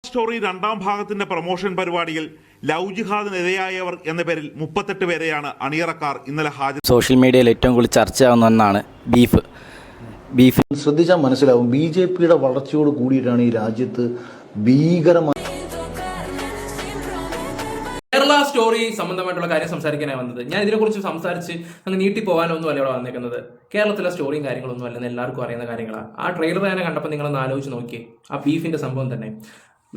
Story രണ്ടാം ഭാഗത്തിന്റെ promotion പരിപാടിയിൽ ലവ് ജിഹാദിനെതിരായവർ എന്ന പേരിൽ 38 പേരെയാണ് അണിയറക്കാർ ഇന്നലെ ഹാജർ. സോഷ്യൽ മീഡിയയിൽ ഏറ്റവും കൂടുതൽ ചർച്ചയാവുന്ന ഒന്നാണ് ബീഫ്. ശ്രദ്ധിച്ചാൽ മനസ്സിലാവും BJPയുടെ വളർച്ചയോട് കൂടിയിട്ടാണ് ഈ രാജ്യത്ത് ഭീകരമായ കേരള സ്റ്റോറി സംബന്ധമായിട്ടുള്ള കാര്യം സംസാരിക്കാനാണ് വന്നത്. ഞാൻ ഇതിനെക്കുറിച്ച് സംസാരിച്ച് അങ്ങ് നീട്ടി പോകാനൊന്നും അല്ല ഇവിടെ വന്നേക്കുന്നത്. കേരളത്തിലെ സ്റ്റോറിയും കാര്യങ്ങളൊന്നും അല്ലെന്ന് എല്ലാവർക്കും അറിയുന്ന കാര്യങ്ങളാണ്. ആ ട്രെയിലർ തന്നെ കണ്ടപ്പോൾ നിങ്ങളൊന്ന് ആലോചിച്ച് നോക്കിയേ. ആ ബീഫിന്റെ സംഭവം തന്നെ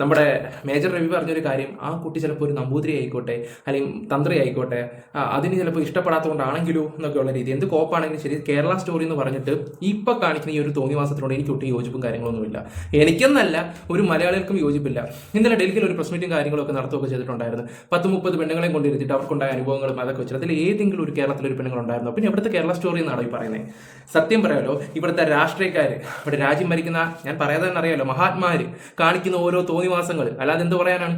നമ്മുടെ മേജർ രവി പറഞ്ഞൊരു കാര്യം, ആ കുട്ടി ചിലപ്പോൾ ഒരു നമ്പൂതിരി ആയിക്കോട്ടെ അല്ലെങ്കിൽ തന്ത്രി ആയിക്കോട്ടെ, അതിന് ചിലപ്പോൾ ഇഷ്ടപ്പെടാത്തതുകൊണ്ടാണെങ്കിലോ എന്നൊക്കെയുള്ള രീതി. എന്ത് കോപ്പാണെങ്കിലും ശരി, കേരള സ്റ്റോറി എന്ന് പറഞ്ഞിട്ട് ഇപ്പം കാണിക്കുന്ന ഈ ഒരു തോന്നിവാസത്തിനോട് എനിക്ക് ഒട്ടും യോജിപ്പും കാര്യങ്ങളൊന്നുമില്ല. എനിക്കെന്നല്ല, ഒരു മലയാളികൾക്കും യോജിപ്പില്ല. ഇന്നലെ ഡൽഹിയിൽ ഒരു പ്രസ് മീറ്റും കാര്യങ്ങളൊക്കെ നടത്തുകയൊക്കെ ചെയ്തിട്ടുണ്ടായിരുന്നു. 10-30 പെണ്ണുങ്ങളെ കൊണ്ടിരുത്തിയിട്ട് അവർക്കുണ്ടായ അനുഭവങ്ങളും അതൊക്കെ വെച്ചിട്ട് അതിൽ ഏതെങ്കിലും ഒരു കേരളത്തിലൊരു പെണ്ണുങ്ങളുണ്ടായിരുന്നു. പിന്നെ ഇവിടുത്തെ കേരള സ്റ്റോറി എന്നാണ് ഈ പറയുന്നത്. സത്യം പറയാലോ, ഇവിടുത്തെ രാഷ്ട്രീയക്കാർ, ഇവിടെ രാജ്യം ഭരിക്കുന്ന, ഞാൻ പറയാതെ തന്നെ അറിയാലോ, മഹാത്മാര് കാണിക്കുന്ന ഓരോ തോന്നിവാസങ്ങൾ, അല്ലാതെ എന്ത് പറയാനാണ്,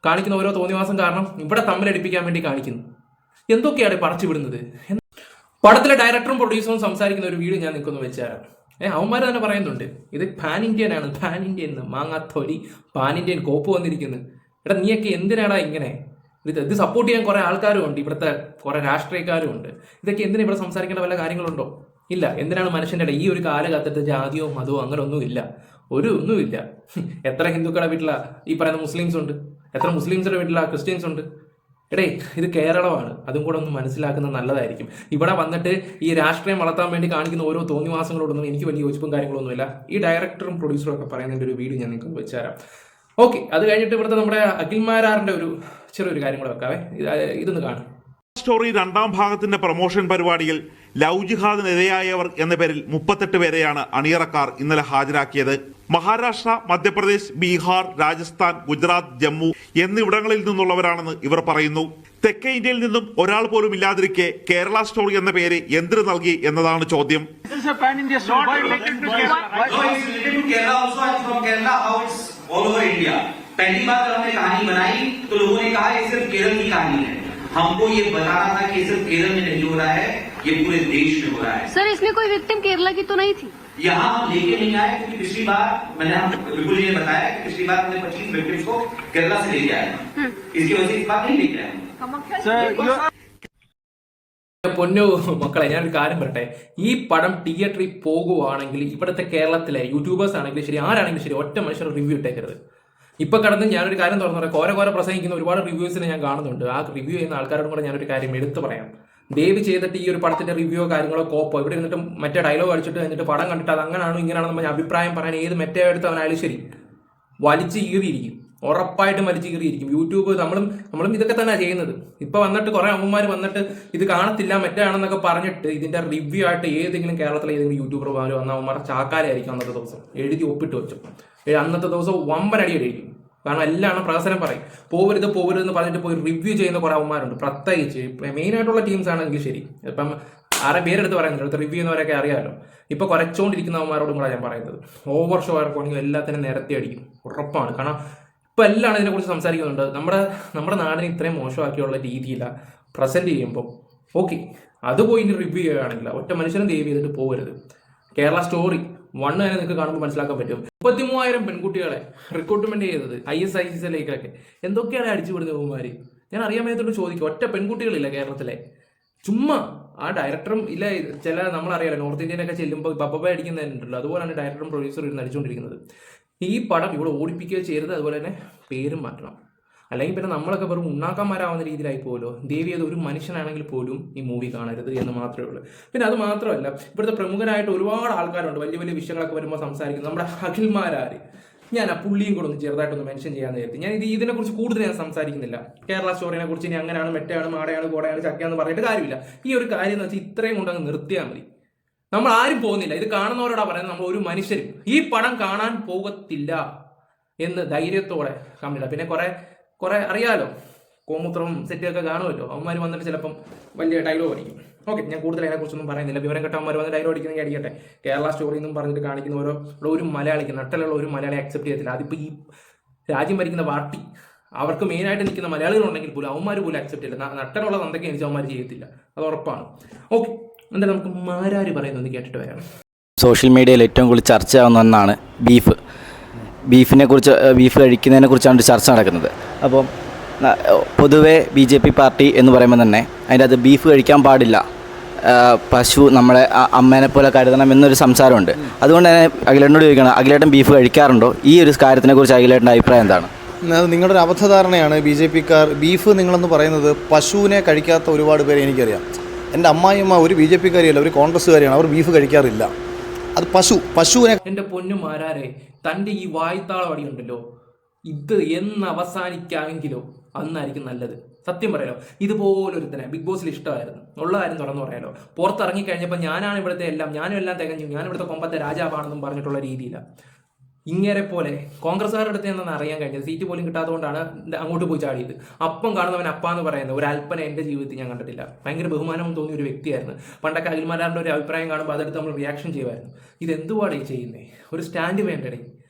കാണിക്കുന്ന ഓരോ തോന്നിവാസം കാരണം ഇവിടെ തമ്മിലടിപ്പിക്കാൻ വേണ്ടി കാണിക്കുന്നു. എന്തൊക്കെയാണ് പടച്ചു വിടുന്നത്. പടത്തിലെ ഡയറക്ടറും പ്രൊഡ്യൂസറും സംസാരിക്കുന്ന ഒരു വീഡിയോ ഞാൻ നിൽക്കൊന്ന് വെച്ചുതരാം. അവന്മാർ തന്നെ പറയുന്നുണ്ട്, ഇത് പാൻ ഇന്ത്യൻ ആണ്, പാൻ ഇന്ത്യൻ മാങ്ങാത്തൊലി പാൻ ഇന്ത്യൻ കോപ്പ് വന്നിരിക്കുന്നു. എടാ നീയൊക്കെ എന്തിനാടാ ഇങ്ങനെ? ഇത് സപ്പോർട്ട് ചെയ്യാൻ കുറെ ആൾക്കാരും ഉണ്ട്, ഇവിടുത്തെ കുറെ രാഷ്ട്രീയക്കാരും ഉണ്ട്. ഇതൊക്കെ എന്തിനാ ഇവിടെ സംസാരിക്കേണ്ട വല്ല കാര്യങ്ങളുണ്ടോ? ഇല്ല. എന്തിനാണ് മനുഷ്യൻ്റെ ഈ ഒരു കാലഘട്ടത്തിൽ ജാതിയോ മതമോ അങ്ങനെ ഒന്നുമില്ല, ഒന്നുമില്ല. എത്ര ഹിന്ദുക്കളുടെ വീട്ടിലാണ് ഈ പറയുന്ന മുസ്ലിംസ് ഉണ്ട്, എത്ര മുസ്ലിംസിന്റെ വീട്ടിലാണ് ക്രിസ്ത്യൻസ് ഉണ്ട്. എടേ, ഇത് കേരളമാണ്, അതും കൂടെ ഒന്ന് മനസ്സിലാക്കുന്നത് നല്ലതായിരിക്കും. ഇവിടെ വന്നിട്ട് ഈ രാഷ്ട്രീയം വളർത്താൻ വേണ്ടി കാണിക്കുന്ന ഓരോ തോന്നിവാസങ്ങളോടൊന്നും എനിക്ക് വലിയ യോജിപ്പും കാര്യങ്ങളൊന്നുമില്ല. ഈ ഡയറക്ടറും പ്രൊഡ്യൂസറും ഒക്കെ പറയുന്നതിൻ്റെ ഒരു വീഡിയോ ഞാൻ നിങ്ങൾക്ക് വെച്ചുതരാം. ഓക്കെ, അത് കഴിഞ്ഞിട്ട് ഇവിടുത്തെ നമ്മുടെ അഖിൽമാരാറിന്റെ ഒരു ചെറിയൊരു കാര്യം കൂടെ വെക്കാവേ. ഇതൊന്ന് കാണും. സ്റ്റോറി രണ്ടാം ഭാഗത്തിന്റെ പ്രൊമോഷൻ പരിപാടിയിൽ ലവ് ജിഹാദിനെതിരായവർ എന്ന പേരിൽ 38 പേരെയാണ് അണിയറക്കാർ ഇന്നലെ ഹാജരാക്കിയത്. മഹാരാഷ്ട്ര, മധ്യപ്രദേശ്, ബീഹാർ, രാജസ്ഥാൻ, ഗുജറാത്ത്, ജമ്മു എന്നിവിടങ്ങളിൽ നിന്നുള്ളവരാണെന്ന് ഇവർ പറയുന്നു. തെക്കേ ഇന്ത്യയിൽ നിന്നും ഒരാൾ പോലും ഇല്ലാതിരിക്കെ കേരള സ്റ്റോറി എന്ന പേര് എന്തിനു നൽകി എന്നതാണ് ചോദ്യം. पहली बार जब हमने कहानी बनाई तो लोगों ने कहा ये सिर्फ केरल की कहानी है. हमको ये बताना था कि सिर्फ केरल में नहीं हो रहा है, ये पूरे देश में हो रहा है. सर, इसमें कोई विक्टिम केरला की तो नहीं थी? यहाँ हम लेके नहीं आए क्योंकि पिछली बार मैंने बिल्कुल ये बताया कि पिछली बार हमने 25 विक्टिम्स को केरला से लेके आए. इसकी वजह से इस बार नहीं लेके आए. പൊന്നു മക്കളെ, ഞാനൊരു കാര്യം പറയട്ടെ. ഈ പടം തിയേറ്ററിൽ പോകുവാണെങ്കിൽ ഇവിടുത്തെ കേരളത്തിലെ യൂട്യൂബേഴ്സ് ആണെങ്കിലും ശരി, ആരാണെങ്കിലും ശരി, ഒറ്റ മനുഷ്യർ റിവ്യൂ ഇട്ടേക്കരുത്. ഇപ്പൊ കടന്ന് ഞാനൊരു കാര്യം തുറന്നു പറയാം, കോര പ്രസംഗിക്കുന്ന ഒരുപാട് റിവ്യൂസിനെ ഞാൻ കാണുന്നുണ്ട്. ആ റിവ്യൂ ചെയ്യുന്ന ആൾക്കാരോടും കൂടെ ഞാനൊരു കാര്യം എടുത്തു പറയാം. ദയവ് ചെയ്തിട്ട് ഈ ഒരു പടത്തിന്റെ റിവ്യൂ കാര്യങ്ങളോ കോപ്പോ ഇവിടെ ഇരുന്നിട്ട് മറ്റേ ഡയലോഗ് അടിച്ചിട്ട് എന്നിട്ട് പടം കണ്ടിട്ട് അത് അങ്ങനെയാണോ ഇങ്ങനെയാണോ നമ്മൾ അഭിപ്രായം പറയാൻ ഏത് മറ്റേ എടുത്തവനായാലും ശരി വലിച്ചു കീറിയിരിക്കും, ഉറപ്പായിട്ടും വലിച്ചു കീറിയിരിക്കും. യൂട്യൂബ് നമ്മളും ഇതൊക്കെ തന്നെ ചെയ്യുന്നത്. ഇപ്പൊ വന്നിട്ട് കുറെ അമ്മമാർ വന്നിട്ട് ഇത് കാണത്തില്ല മറ്റാണെന്നൊക്കെ പറഞ്ഞിട്ട് ഇതിന്റെ റിവ്യൂ ആയിട്ട് ഏതെങ്കിലും കേരളത്തിലെ ഏതെങ്കിലും യൂട്യൂബർമാർ വന്ന അമ്മമാരുടെ ചാക്കാലായിരിക്കും അന്നത്തെ ദിവസം എഴുതി ഒപ്പിട്ട് വെച്ചു. അന്നത്തെ ദിവസം വമ്പനടി അടിയിരിക്കും. കാരണം എല്ലാം പ്രഹസനം പറയും, പോവരുത് എന്ന് പറഞ്ഞിട്ട് പോയി റിവ്യൂ ചെയ്യുന്ന കുറെ അമ്മമാരുണ്ട്. പ്രത്യേകിച്ച് മെയിൻ ആയിട്ടുള്ള ടീംസ് ആണെങ്കിൽ ശരി, ഇപ്പം ആരെ പേരെടുത്ത് പറയുന്നുണ്ട്, റിവ്യൂ ചെയ്യുന്നവരൊക്കെ അറിയാമല്ലോ. ഇപ്പൊ കുറച്ചുകൊണ്ടിരിക്കുന്ന അമ്മമാരോടും കൂടെ ഞാൻ പറയുന്നത്, ഓവർ ഷോ ആണെങ്കിൽ എല്ലാത്തിനും നിരത്തി അടിക്കും, ഉറപ്പാണ്. കാരണം ഇപ്പൊ എല്ലാം ഇതിനെക്കുറിച്ച് സംസാരിക്കുന്നുണ്ട്. നമ്മുടെ നാടിനെ ഇത്രയും മോശമാക്കിയുള്ള രീതിയില്ല പ്രസന്റ് ചെയ്യുമ്പോൾ ഓക്കെ, അത് പോയി ഇനി റിവ്യൂ ചെയ്യുകയാണെങ്കിൽ ഒറ്റ മനുഷ്യനും ദയവ് ചെയ്തിട്ട് പോകരുത്. കേരള സ്റ്റോറി 1 തന്നെ നിങ്ങൾക്ക് കാണുമ്പോൾ മനസ്സിലാക്കാൻ പറ്റും. 33,000 പെൺകുട്ടികളെ റിക്രൂട്ട്മെന്റ് ചെയ്തത് ISISലേക്കൊക്കെ എന്തൊക്കെയാണ് അടിച്ചുവിടുന്നത് ഇവന്മാര്. ഞാൻ അറിയാൻ മേത്തോട്ട് ചോദിക്കും, ഒറ്റ പെൺകുട്ടികളില്ല കേരളത്തിലെ. ചുമ്മാ ആ ഡയറക്ടറും ഇല്ല, ചില നമ്മളറിയാലോ നോർത്ത് ഇന്ത്യനൊക്കെ ചെല്ലുമ്പോൾ ബബ്ബ അടിക്കുന്നതിനുണ്ടല്ലോ, അതുപോലെയാണ് ഡയറക്ടറും പ്രൊഡ്യൂസറും ഇരുന്ന് അടിച്ചുകൊണ്ടിരിക്കുന്നത്. ഈ പടം ഇവിടെ ഓടിപ്പിക്കുകയോ ചെയ്യരുത്, അതുപോലെ തന്നെ പേരും മാറ്റണം. അല്ലെങ്കിൽ പിന്നെ നമ്മളൊക്കെ വെറും ഉണ്ണാക്കാന്മാരാവുന്ന രീതിയിലായി പോലോ. ദേവി അത് ഒരു മനുഷ്യനാണെങ്കിൽ പോലും ഈ മൂവി കാണരുത് എന്ന് മാത്രമേ ഉള്ളൂ. പിന്നെ അത് മാത്രമല്ല, ഇവിടുത്തെ പ്രമുഖരായിട്ട് ഒരുപാട് ആൾക്കാരുണ്ട് വലിയ വലിയ വിഷയങ്ങളൊക്കെ വരുമ്പോൾ സംസാരിക്കുന്നത്. നമ്മുടെ അഖിൽമാരാര്, ഞാൻ ആ പുള്ളിയും കൂടെ ഒന്ന് ചെറുതായിട്ടൊന്ന് മെൻഷൻ ചെയ്യാന്ന് കരുതി. ഞാൻ ഇതിനെക്കുറിച്ച് കൂടുതൽ ഞാൻ സംസാരിക്കുന്നില്ല. കേരള സ്റ്റോറിനെ കുറിച്ച് ഇനി അങ്ങനെയാണ് മെറ്റയാണ് മാടയാണ് കോടയാണ് ചക്കയാന്ന് പറഞ്ഞിട്ട് കാര്യമില്ല. ഈ ഒരു കാര്യം എന്ന് വെച്ചാൽ ഇത്രയും കൊണ്ടങ്ങ് നിർത്തിയാൽ മതി. നമ്മൾ ആരും പോകുന്നില്ല, ഇത് കാണുന്നവരോടാ പറയുന്നത്. നമ്മൾ ഒരു മനുഷ്യരും ഈ പടം കാണാൻ പോകത്തില്ല എന്ന് ധൈര്യത്തോടെ കമ്മില്ല. പിന്നെ കുറെ അറിയാലോ, കോമൂത്രവും സെറ്റൊക്കെ കാണുമല്ലോ, അവന്മാർ വന്നിട്ട് ചിലപ്പം വലിയ ഡയലോഗ് അടിക്കും. ഓക്കെ, ഞാൻ കൂടുതൽ അതിനെക്കുറിച്ചൊന്നും പറയുന്നില്ല. വിവരം കെട്ടവന്മാർ വന്ന് ഡയലോഗ് അടിക്കുന്നെങ്കിൽ അടിക്കട്ടെ. കേരള സ്റ്റോറി എന്നും പറഞ്ഞിട്ട് കാണിക്കുന്ന ഒരു മലയാളിക്ക്, നട്ടലുള്ള ഒരു മലയാളി അക്സെപ്റ്റ് ചെയ്യത്തില്ല. അതിപ്പോൾ ഈ രാജ്യം ഭരിക്കുന്ന പാർട്ടി, അവർക്ക് മെയിനായിട്ട് നിൽക്കുന്ന മലയാളികളുണ്ടെങ്കിൽ പോലും അവന്മാർ പോലും അക്സെപ്റ്റ് ചെയ്യില്ല. നട്ടലുള്ള തന്തൊക്കെ എനിക്ക് അവന്മാർ ചെയ്യത്തില്ല, അത് ഉറപ്പാണ്. ഓക്കെ, എന്തായാലും നമുക്ക് മാരാര് പറയുന്നത് കേട്ടിട്ട് വരാം. സോഷ്യൽ മീഡിയയിൽ ഏറ്റവും കൂടുതൽ ചർച്ചയാവുന്ന ഒന്നാണ് ബീഫ് കഴിക്കുന്നതിനെ കുറിച്ചാണ് ഒരു ചർച്ച നടക്കുന്നത്. അപ്പം പൊതുവേ BJP പാർട്ടി എന്ന് പറയുമ്പോൾ തന്നെ അതിൻ്റെ അത് ബീഫ് കഴിക്കാൻ പാടില്ല, പശു നമ്മളെ അമ്മേനെ പോലെ കരുതണം എന്നൊരു സംസാരമുണ്ട്. അതുകൊണ്ട് തന്നെ അഖിലേട്ടനോട് ചോദിക്കണം, അഖിലേട്ടൻ ബീഫ് കഴിക്കാറുണ്ടോ? ഈ ഒരു കാര്യത്തിനെ കുറിച്ച് അഖിലേട്ടൻ്റെ അഭിപ്രായം എന്താണ്? അത് നിങ്ങളുടെ ഒരു അബദ്ധധാരണയാണ്. BJPക്കാർ ബീഫ് നിങ്ങളെന്ന് പറയുന്നത് പശുവിനെ കഴിക്കാത്ത ഒരുപാട് പേരെ എനിക്കറിയാം. എൻ്റെ അമ്മായിയമ്മ ഒരു BJPക്കാരിയല്ല, ഒരു കോൺഗ്രസ്സുകാരിയാണ്. അവർ ബീഫ് കഴിക്കാറില്ല. അത് പശുവിനെ. എൻ്റെ പൊന്നുമാരാരെ, തൻ്റെ ഈ വായ്ത്താളം അടിയുണ്ടല്ലോ, ഇത് എന്ന് അവസാനിക്കാമെങ്കിലോ അന്നായിരിക്കും നല്ലത്. സത്യം പറയാലോ, ഇതുപോലൊരുത്തനെ ബിഗ് ബോസിൽ ഇഷ്ടമായിരുന്നു, ഉള്ള കാര്യം തുറന്നു പറയാലോ. പുറത്തിറങ്ങി കഴിഞ്ഞപ്പോൾ ഞാനാണ് ഇവിടുത്തെ എല്ലാം, ഞാനും എല്ലാം തികഞ്ഞു, ഞാൻ ഇവിടുത്തെ കൊമ്പത്തെ രാജാവാണെന്നും പറഞ്ഞിട്ടുള്ള രീതിയിലാണ്. ഇങ്ങനെ പോലെ കോൺഗ്രസ്സുകാരുടെ അടുത്ത് നിന്നാണ് അറിയാൻ കഴിഞ്ഞത്. സീറ്റ് പോലും കിട്ടാത്തതുകൊണ്ടാണ് അങ്ങോട്ട് പോയി ചാടിയത്. അപ്പം കാണുന്നവൻ അപ്പ എന്ന് പറയുന്നത് ഒരു അല്പന എൻ്റെ ജീവിതത്തിൽ ഞാൻ കണ്ടിട്ടില്ല. ഭയങ്കര ബഹുമാനം തോന്നിയ ഒരു വ്യക്തിയായിരുന്നു. പണ്ടൊക്കെ അഖിൽമാരാറിൻ്റെ ഒരു അഭിപ്രായം കാണുമ്പോൾ അതെടുത്ത് നമ്മൾ റിയാക്ഷൻ ചെയ്യുമായിരുന്നു. ഇതെന്തുവാടേ ചെയ്യുന്നേ? ഒരു സ്റ്റാൻഡ് വേണ്ടടേ.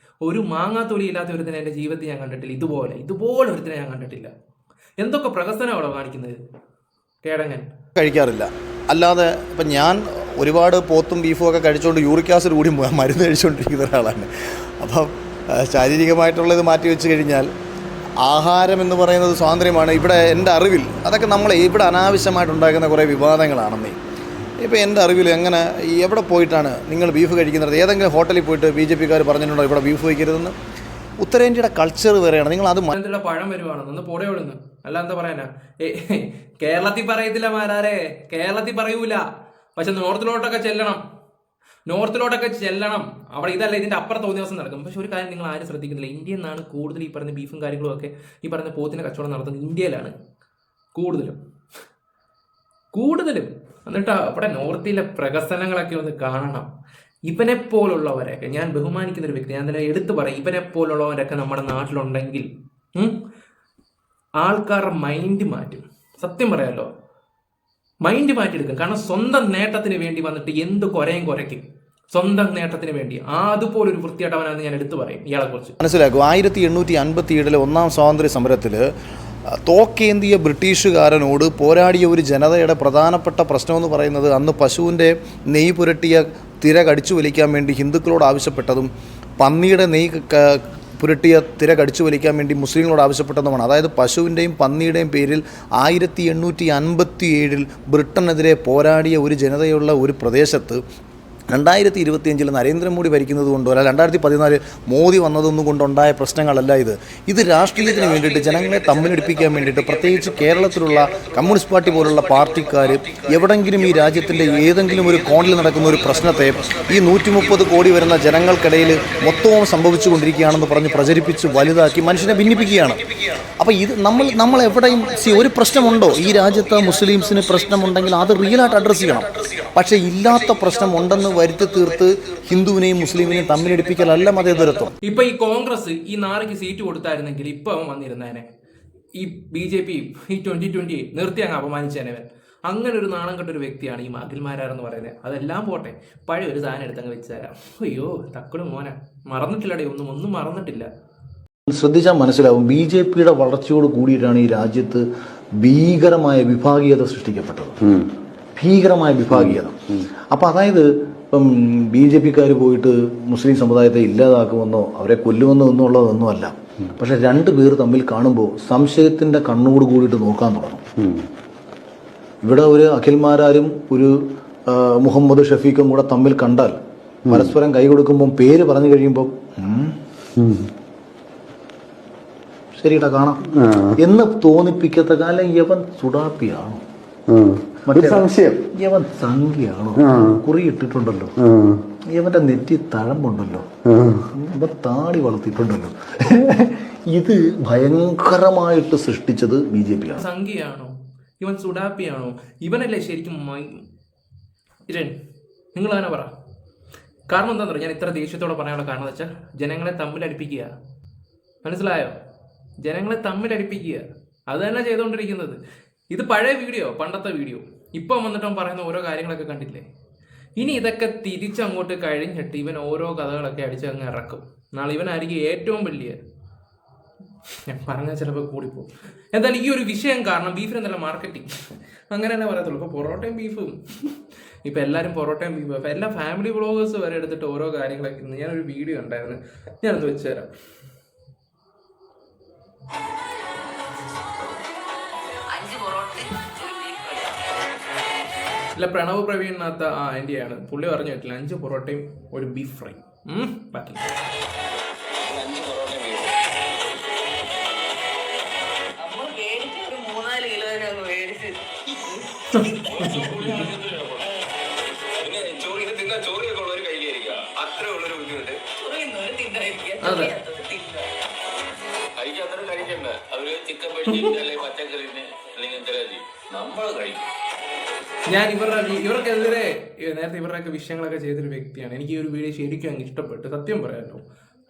ഒരു മാങ്ങാത്തൊലി ഇല്ലാത്ത ഒരുത്തിനെ എൻ്റെ ജീവിതത്തിൽ ഞാൻ കണ്ടിട്ടില്ല. ഇതുപോലെ ഒരുത്തിനെ ഞാൻ കണ്ടിട്ടില്ല. എന്തൊക്കെ പ്രഹസനമാണോ കാണിക്കുന്നത് കേടങ്ങൻ. കഴിക്കാറില്ല. അല്ലാതെ ഇപ്പം ഞാൻ ഒരുപാട് പോത്തും ബീഫും ഒക്കെ കഴിച്ചുകൊണ്ട് യൂറിക് ആസിഡ് കൂടി മരുന്ന് കഴിച്ചുകൊണ്ടിരിക്കുന്ന ഒരാളാണ്. അപ്പം ശാരീരികമായിട്ടുള്ളത് മാറ്റി വെച്ച് കഴിഞ്ഞാൽ ആഹാരം എന്ന് പറയുന്നത് സ്വാതന്ത്ര്യമാണ്. ഇവിടെ എൻ്റെ അറിവിൽ അതൊക്കെ നമ്മൾ ഇവിടെ അനാവശ്യമായിട്ടുണ്ടാക്കുന്ന കുറേ വിവാദങ്ങളാണെന്നേ. ഇപ്പോൾ എൻ്റെ അറിവിൽ എങ്ങനെ എവിടെ പോയിട്ടാണ് നിങ്ങൾ ബീഫ് കഴിക്കുന്നത്? ഏതെങ്കിലും ഹോട്ടലിൽ പോയിട്ട് BJPക്കാർ പറഞ്ഞിട്ടുണ്ടോ ഇവിടെ ബീഫ് വയ്ക്കരുതെന്ന്? ഉത്തരേന്ത്യയുടെ കൾച്ചർ വേറെയാണ്. നിങ്ങൾ അത് പഴം വരുവാണെന്ന് പോടെ വിടുന്നു. അല്ല എന്താ പറയാനാ? കേരളത്തിൽ പറയത്തില്ല മാരാരെ, കേരളത്തിൽ പറയൂല. പക്ഷെ നോർത്തിലോട്ടൊക്കെ ചെല്ലണം. അവിടെ ഇതല്ല, ഇതിൻ്റെ അപ്പുറം തോന്നിയ ദിവസം നടക്കും. പക്ഷെ ഒരു കാര്യം നിങ്ങൾ ആരും ശ്രദ്ധിക്കുന്നില്ല, ഇന്ത്യയിൽ നിന്നാണ് കൂടുതൽ ഈ പറഞ്ഞ ബീഫും കാര്യങ്ങളും ഒക്കെ ഈ പറഞ്ഞ പോത്തിൻ്റെ കച്ചവടം നടത്തുന്നത് ഇന്ത്യയിലാണ് കൂടുതലും. എന്നിട്ട് അവിടെ നോർത്തിലെ പ്രഹസനങ്ങളൊക്കെ ഒന്ന് കാണണം. ഇവനെ പോലുള്ളവരൊക്കെ ഞാൻ ബഹുമാനിക്കുന്ന ഒരു വ്യക്തി, ഞാൻ തന്നെ എടുത്തു പറയും, ഇവനെ പോലുള്ളവരൊക്കെ നമ്മുടെ നാട്ടിലുണ്ടെങ്കിൽ ആൾക്കാരുടെ മൈൻഡ് മാറ്റും. സത്യം പറയാമല്ലോ, മൈൻഡ് മാറ്റിയെടുക്കും. കാരണം സ്വന്തം നേട്ടത്തിന് വേണ്ടി വന്നിട്ട് എന്ത് കുറയ്ക്കും, സ്വന്തം നേട്ടത്തിന് വേണ്ടി. അതുപോലൊരു വൃത്തിയായിട്ടവനാണെന്ന് ഞാൻ എടുത്തു പറയും ഇയാളെ കുറിച്ച്. മനസ്സിലാക്കും. 1857 ഒന്നാം സ്വാതന്ത്ര്യ സമരത്തിൽ തോക്കേന്തിയ ബ്രിട്ടീഷുകാരനോട് പോരാടിയ ഒരു ജനതയുടെ പ്രധാനപ്പെട്ട പ്രശ്നമെന്ന് പറയുന്നത് അന്ന് പശുവിൻ്റെ നെയ്യ് പുരട്ടിയ തിര കടിച്ചു വലിക്കാൻ വേണ്ടി ഹിന്ദുക്കളോട് ആവശ്യപ്പെട്ടതും പന്നിയുടെ നെയ്യ് പുരട്ടിയ തിര കടിച്ചു വലിക്കാൻ വേണ്ടി മുസ്ലിങ്ങളോട് ആവശ്യപ്പെട്ടതുമാണ്. അതായത് പശുവിൻ്റെയും പന്നിയുടെയും പേരിൽ 1857 ബ്രിട്ടനെതിരെ പോരാടിയ ഒരു ജനതയുള്ള ഒരു പ്രദേശത്ത് 2025 നരേന്ദ്രമോദി ഭരിക്കുന്നത് കൊണ്ടോ അല്ല 2014 മോദി വന്നതൊന്നും കൊണ്ടുണ്ടായ പ്രശ്നങ്ങളല്ല ഇത് രാഷ്ട്രീയത്തിന് വേണ്ടിയിട്ട് ജനങ്ങളെ തമ്മിലടിപ്പിക്കാൻ വേണ്ടിയിട്ട് പ്രത്യേകിച്ച് കേരളത്തിലുള്ള കമ്മ്യൂണിസ്റ്റ് പാർട്ടി പോലുള്ള പാർട്ടിക്കാർ എവിടെങ്കിലും ഈ രാജ്യത്തിൻ്റെ ഏതെങ്കിലും ഒരു കോണിൽ നടക്കുന്ന ഒരു പ്രശ്നത്തെ ഈ 130 കോടി വരുന്ന ജനങ്ങൾക്കിടയിൽ മൊത്തവും സംഭവിച്ചുകൊണ്ടിരിക്കുകയാണെന്ന് പറഞ്ഞ് പ്രചരിപ്പിച്ച് വലുതാക്കി മനുഷ്യനെ ഭിന്നിപ്പിക്കുകയാണ്. അപ്പോൾ ഇത് നമ്മൾ എവിടെയും ഒരു പ്രശ്നമുണ്ടോ ഈ രാജ്യത്ത് മുസ്ലിംസിന് പ്രശ്നമുണ്ടെങ്കിൽ അത് റിയലായിട്ട് അഡ്രസ്സ് ചെയ്യണം. പക്ഷേ ഇല്ലാത്ത പ്രശ്നമുണ്ടെന്ന് വരുത്തി തീർത്ത് ഹിന്ദുവിനെയും മുസ്ലിമിനെയും തമ്മിലടിപ്പിക്കലല്ല മതേതരത്വം. ഇപ്പൊ ഈ കോൺഗ്രസ് ഈ നാറിക്ക് സീറ്റ് കൊടുത്തായിരുന്നെങ്കിൽ ഇപ്പൊ അവൻ വന്നിരുന്നേനെ. ഈ BJP ഈ 2020 നിർത്തി അങ്ങ് അപമാനിച്ചേനവൻ. അങ്ങനെ ഒരു നാണം കെട്ടൊരു വ്യക്തിയാണ് ഈ അഖിൽമാരാരെന്ന് പറയുന്നത്. അതെല്ലാം പോട്ടെ, പഴയ ഒരു സാധനം എടുത്തങ്ങ് വെച്ച് തരാം. അയ്യോ തക്കടും മോനെ, മറന്നിട്ടില്ലടേ, ഒന്നും മറന്നിട്ടില്ല. ശ്രദ്ധിച്ചാൽ മനസ്സിലാവും BJPയുടെ വളർച്ചയോട് കൂടിയിട്ടാണ് ഈ രാജ്യത്ത് ഭീകരമായ വിഭാഗീയത സൃഷ്ടിക്കപ്പെട്ടത്. ഭീകരമായ വിഭാഗീയത. അപ്പം അതായത് ഇപ്പം BJPക്കാർ പോയിട്ട് മുസ്ലിം സമുദായത്തെ ഇല്ലാതാക്കുമെന്നോ അവരെ കൊല്ലുമെന്നോ എന്നുള്ളതൊന്നും അല്ല. പക്ഷെ രണ്ടു പേർ തമ്മിൽ കാണുമ്പോൾ സംശയത്തിന്റെ കണ്ണോട് കൂടിയിട്ട് നോക്കാൻ തുടങ്ങും. ഇവിടെ ഒരു അഖിൽമാരാരും ഒരു മുഹമ്മദ് ഷഫീഖും കൂടെ തമ്മിൽ കണ്ടാൽ പരസ്പരം കൈ കൊടുക്കുമ്പോൾ പേര് പറഞ്ഞു കഴിയുമ്പോൾ ശരിടാ കാണാം എന്ന് തോന്നിപ്പിക്കത്ത കാലം യവൻ സുഡാപ്പിയാണോ, സംശയം യവൻ സംഖ്യയാണോ, കുറി ഇട്ടിട്ടുണ്ടല്ലോ, ഇവന്റെ നെറ്റി തഴമ്പുണ്ടല്ലോ, ഇവൻ താടി വളർത്തിയിട്ടുണ്ടല്ലോ. ഇത് ഭയങ്കരമായിട്ട് സൃഷ്ടിച്ചത് BJP ആണ്. സംഖ്യയാണോ, ഇവൻ സുഡാപ്പിയാണോ, ഇവനല്ലേ ശരിക്കും നിങ്ങൾ തന്നെ പറ. കാരണം എന്താ പറയുക, ഞാൻ ഇത്ര ദേഷ്യത്തോടെ പറയാനുള്ള കാരണം എന്ന് വെച്ചാൽ ജനങ്ങളെ തമ്മിലടിപ്പിക്കുക. മനസ്സിലായോ? ജനങ്ങളെ തമ്മിലടിപ്പിക്കുക, അത് തന്നെ ചെയ്തുകൊണ്ടിരിക്കുന്നത്. ഇത് പഴയ വീഡിയോ, പണ്ടത്തെ വീഡിയോ. ഇപ്പം വന്നിട്ട് പറയുന്ന ഓരോ കാര്യങ്ങളൊക്കെ കണ്ടില്ലേ? ഇനി ഇതൊക്കെ തിരിച്ചങ്ങോട്ട് കഴിഞ്ഞിട്ട് ഇവൻ ഓരോ കഥകളൊക്കെ അടിച്ച് അങ്ങ് ഇറക്കും. നാളെ ഇവനായിരിക്കും ഏറ്റവും വലിയ ഞാൻ പറഞ്ഞാൽ ചിലപ്പോൾ കൂടിപ്പോകും. എന്തായാലും ഈ ഒരു വിഷയം കാരണം ബീഫിന് നല്ല മാർക്കറ്റിംഗ് അങ്ങനെ തന്നെ പറയത്തുള്ളൂ. ഇപ്പോൾ പൊറോട്ടയും ബീഫും ഇപ്പം എല്ലാവരും പൊറോട്ടയും ബീഫും അപ്പം എല്ലാ ഫാമിലി വ്ളോഗേഴ്സ് വരെ എടുത്തിട്ട് ഓരോ കാര്യങ്ങളൊക്കെ ഇന്ന് ഞാനൊരു വീഡിയോ ഉണ്ടായിരുന്നു, ഞാനത് വെച്ചുതരാം. ഇല്ല, പ്രണവ് പ്രവീണിനകത്ത് ആൻറ്റിയാണ് പുള്ളി പറഞ്ഞു പറ്റില്ല 5 പൊറോട്ടയും ഒരു ബീഫ് ഫ്രൈ ബാക്കി അതെ. ഞാൻ ഇവർക്കെതിരെ നേരത്തെ ഇവരുടെയൊക്കെ വിഷയങ്ങളൊക്കെ ചെയ്തൊരു വ്യക്തിയാണ്. എനിക്ക് ഈ ഒരു വീഡിയോ ശരിക്കും അങ്ങ് ഇഷ്ടപ്പെട്ടു, സത്യം പറയാമല്ലോ,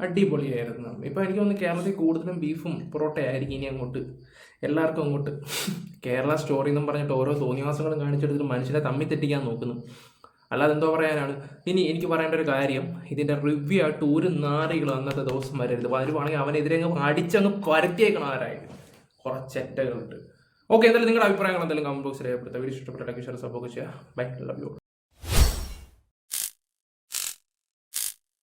അടിപൊളിയായിരുന്നു. ഇപ്പം എനിക്ക് തോന്നുന്നു കേരളത്തിൽ കൂടുതലും ബീഫും പൊറോട്ടയായിരിക്കും ഇനി അങ്ങോട്ട് എല്ലാവർക്കും അങ്ങോട്ട്. കേരള സ്റ്റോറി എന്നും പറഞ്ഞിട്ട് ഓരോ തോന്നിവാസങ്ങളും കാണിച്ചെടുത്തിട്ട് മനുഷ്യരെ തമ്മിൽ തെറ്റിക്കാൻ നോക്കുന്നു. അല്ലാതെ എന്തോ പറയാനാണ്. ഇനി എനിക്ക് പറയേണ്ട ഒരു കാര്യം, ഇതിൻ്റെ റിവ്യൂ ആയിട്ട് ഒരു നാറികൾ അന്നത്തെ ദിവസം വരരുത്. വരുവാണെങ്കിൽ അവനെതിരെ അങ്ങ് അടിച്ചങ്ങ് പരത്തിയേക്കണം ആരായാലും, കുറച്ചെറ്റകളുണ്ട്. ഓക്കെ, എന്തായാലും നിങ്ങളുടെ അഭിപ്രായങ്ങൾ എന്തെങ്കിലും കമന്റ് ബോക്സിൽ രേഖപ്പെടുത്തുക. വീഡിയോ ഇഷ്ടപ്പെട്ട ലൈക്ക്, ഷെയർ, സബ്സ്ക്രൈബ് ചെയ്യുക. Bye, love U.